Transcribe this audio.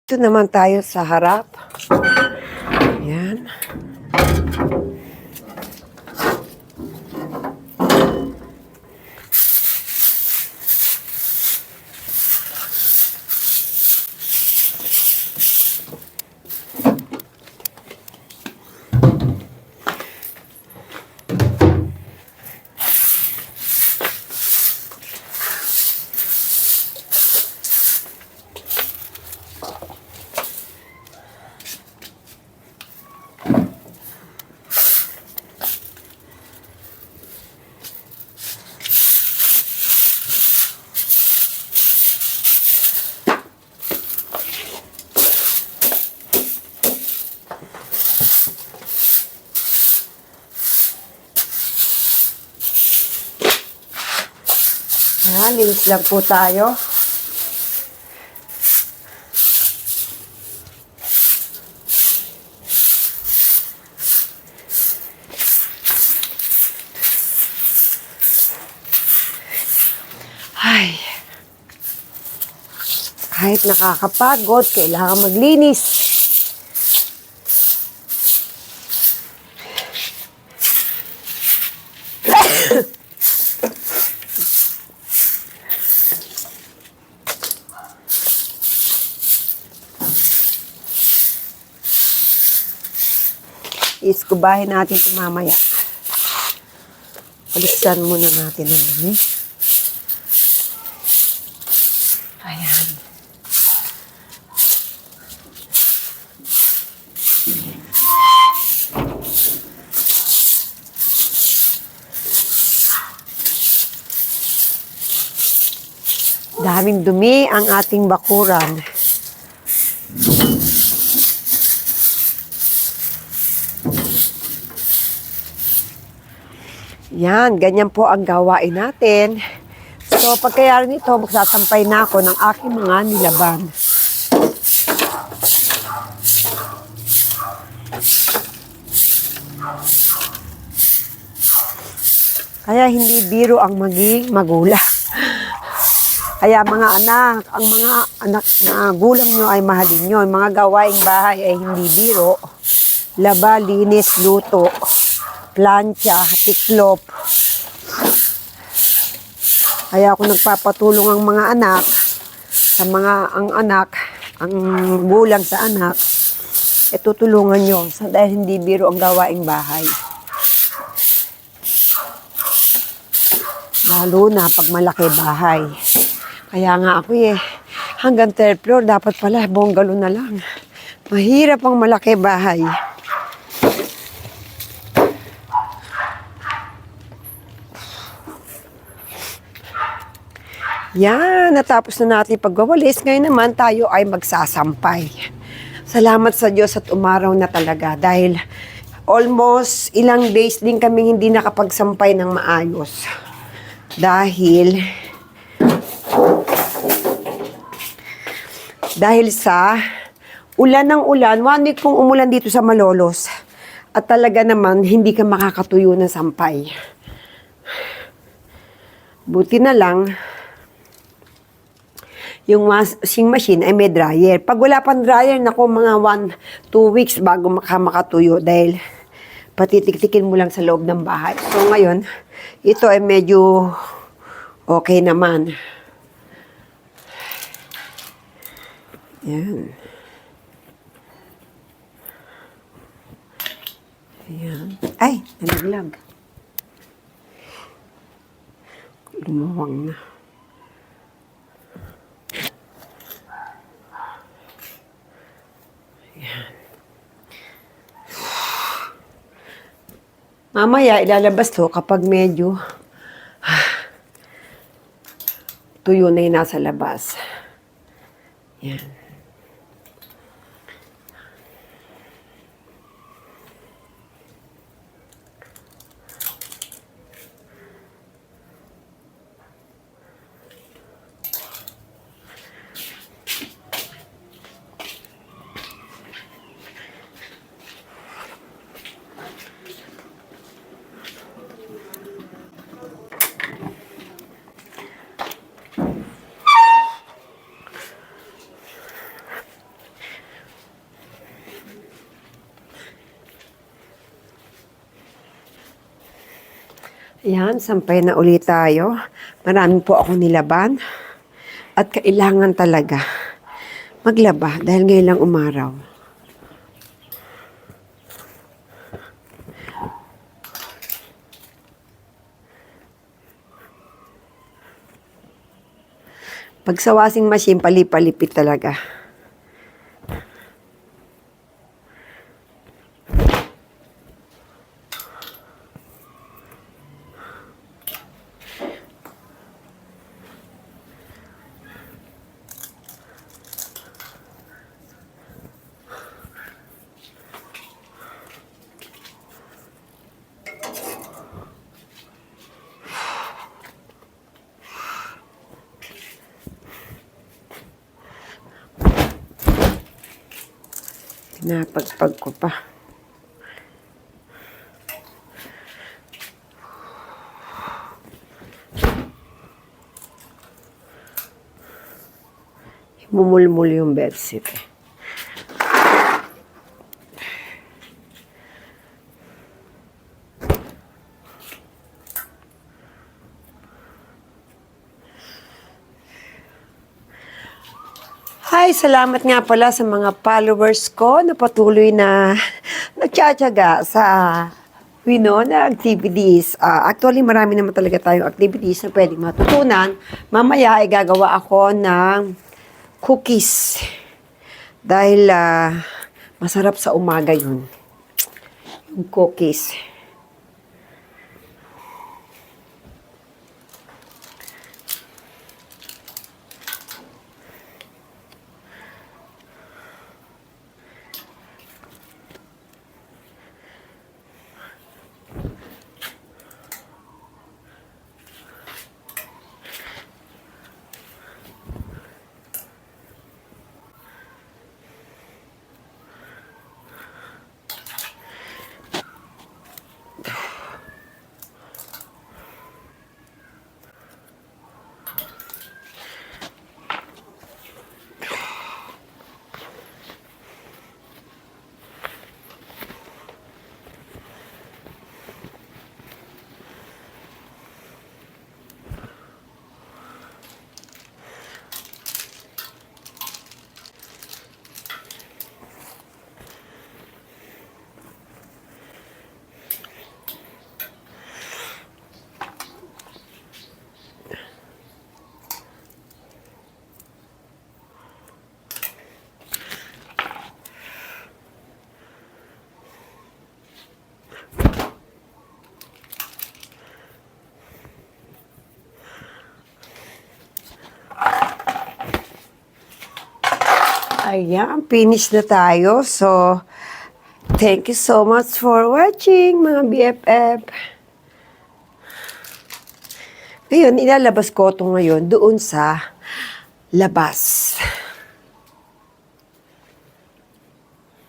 Ito naman tayo sa harap. Ayan. Ayan, linis lang po tayo. Ay, kahit nakakapagod, kailangan maglinis. Iskubahin natin ito mamaya. Paliksan muna natin ang dumi. Ayan. Daming dumi ang ating bakuran. Yan, ganyan po ang gawain natin. So, pagkayari nito, magsasampay na ako ng aking mga nilaban. Kaya hindi biro ang maging magulang. Kaya mga anak, ang mga anak na gulang nyo ay mahalin nyo. Mga gawaing bahay ay hindi biro. Laba, linis, luto, plancha, tiklop. Kaya ako nagpapatulong ang mga anak, ang gulang sa anak, tutulungan nyo dahil hindi biro ang gawaing bahay. Lalo na pag malaki bahay. Kaya nga ako hanggang third floor, dapat pala bungalow na lang. Mahirap ang malaki bahay. Yan, natapos na natin pagwawalis. Ngayon naman tayo ay magsasampay. Salamat sa Diyos at umaraw na talaga dahil almost ilang days din kami hindi nakapagsampay ng maayos. Dahil sa ulan ng ulan, 1 week kong umulan dito sa Malolos. At talaga naman, hindi ka makakatuyo ng sampay. Buti na lang, yung washing machine ay may dryer. Pag wala pang dryer, naku, mga 1-2 weeks bago makatuyo dahil patitiktikin mo lang sa loob ng bahay. So ngayon, ito ay medyo okay naman. Yan. Ayan. Ay, nalaglag. Lumuwang na. Mamaya, ilalabas to kapag medyo tuyo na yung nasa labas. Yan. Ayan, sampay na ulit tayo. Marami po ako nilaban. At kailangan talaga maglaba dahil ngayon lang umaraw. Pag sa washing machine, palipit talaga. Pinapagpag ko pa. Mumulmul yung bedsheet eh. Hi, salamat nga pala sa mga followers ko na patuloy na nagtsatsaga sa Winona activities. Actually, marami naman talaga tayong activities na pwedeng matutunan. Mamaya ay gagawa ako ng cookies. Dahil masarap sa umaga yun. Yung cookies. Ayan, finish na tayo. So, thank you so much for watching, mga BFF. Ngayon, ilalabas ko ito ngayon doon sa labas.